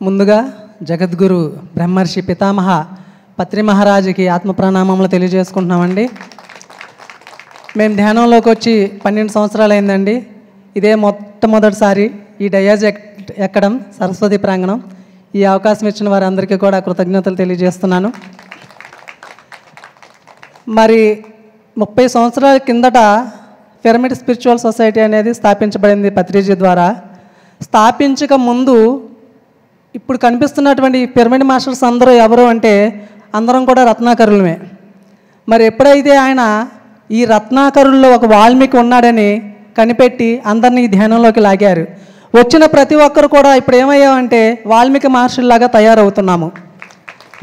ముందుగా జగద్గురు బ్రహ్మర్షి పితామహ పత్రి మహారాజుకి ఆత్మ ప్రణామములు తెలియజేసుకుంటున్నామండి. మేము ధ్యానంలోకి వచ్చి 12 సంవత్సరాలు అయిందండి. ఇదే మొట్టమొదటిసారి ఈ డయాజ్ ఎక్కడం సరస్వతి ప్రాంగణం. ఈ అవకాశం ఇచ్చిన వారందరికీ కూడా కృతజ్ఞతలు తెలియజేస్తున్నాను. మరి 30 సంవత్సరాల కిందట పిరమిడ్ స్పిరిచువల్ సొసైటీ అనేది స్థాపించబడింది పత్రిజీ ద్వారా. స్థాపించక ముందు ఇప్పుడు కనిపిస్తున్నటువంటి పిరమిడ్ మాస్టర్స్ అందరూ ఎవరు అంటే అందరం కూడా రత్నాకరులమే. మరి ఎప్పుడైతే ఆయన ఈ రత్నాకరుల్లో ఒక వాల్మీకి ఉన్నాడని కనిపెట్టి అందరినీ ఈ ధ్యానంలోకి లాగారు. వచ్చిన ప్రతి ఒక్కరు కూడా ఇప్పుడు ఏమయ్యామంటే వాల్మీకి మహర్షుల్లాగా తయారవుతున్నాము.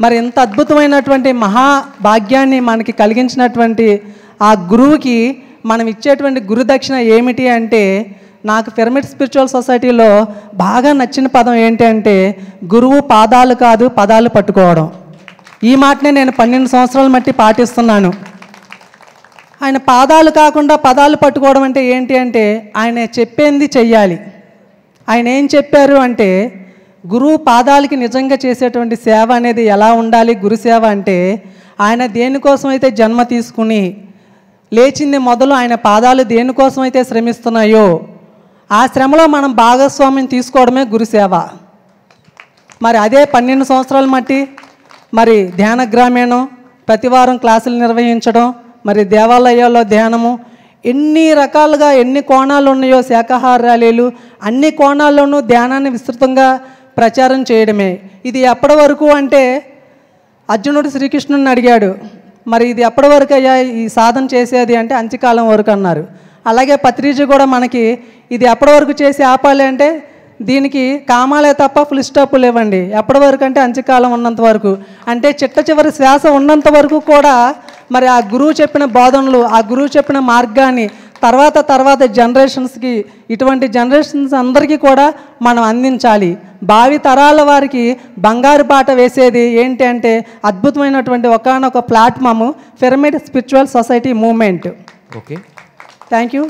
మరి ఇంత అద్భుతమైనటువంటి మహాభాగ్యాన్ని మనకి కలిగించినటువంటి ఆ గురువుకి మనం ఇచ్చేటువంటి గురుదక్షిణ ఏమిటి అంటే, నాకు పిరమిడ్ స్పిరిచువల్ సొసైటీలో బాగా నచ్చిన పదం ఏంటి అంటే, గురువు పాదాలు కాదు పదాలు పట్టుకోవడం. ఈ మాటనే నేను 12 సంవత్సరాల మట్టి పాటిస్తున్నాను. ఆయన పాదాలు కాకుండా పదాలు పట్టుకోవడం అంటే ఏంటి అంటే, ఆయన చెప్పింది చెయ్యాలి. ఆయన ఏం చెప్పారు అంటే, గురువు పాదాలకి నిజంగా చేసేటువంటి సేవ అనేది ఎలా ఉండాలి. గురు సేవ అంటే ఆయన దేనికోసం అయితే జన్మ తీసుకుని లేచింది మొదలు ఆయన పాదాలు దేనికోసం అయితే శ్రమిస్తున్నాయో ఆ శ్రమలో మనం భాగస్వామ్యం తీసుకోవడమే గురుసేవ. మరి అదే 12 సంవత్సరాల మట్టి మరి ధ్యాన గ్రామీణం ప్రతివారం క్లాసులు నిర్వహించడం, మరి దేవాలయాల్లో ధ్యానము, ఎన్ని రకాలుగా ఎన్ని కోణాలు ఉన్నాయో శాకాహార ర్యాలీలు, అన్ని కోణాల్లోనూ ధ్యానాన్ని విస్తృతంగా ప్రచారం చేయడమే. ఇది ఎప్పటి వరకు అంటే అర్జునుడు శ్రీకృష్ణుని అడిగాడు, మరి ఇది ఎప్పటి వరకు అయ్యా ఈ సాధన చేసేది అంటే అంత్యకాలం వరకు అన్నారు. అలాగే పత్రిజీ కూడా మనకి ఇది ఎప్పటి వరకు చేసి ఆపాలి అంటే దీనికి కామాలే తప్ప ఫుల్ స్టాపులు ఇవ్వండి. ఎప్పటి వరకు అంటే అంత్యకాలం ఉన్నంత వరకు, అంటే చిట్ట చివరి శ్వాస ఉన్నంత వరకు కూడా మరి ఆ గురువు చెప్పిన బోధనలు, ఆ గురువు చెప్పిన మార్గాన్ని తర్వాత జనరేషన్స్కి, ఇటువంటి జనరేషన్స్ అందరికీ కూడా మనం అందించాలి. భావి తరాల వారికి బంగారు బాట వేసేది ఏంటి అంటే అద్భుతమైనటువంటి ఒకానొక platform pyramid spiritual society movement. Okay, thank you.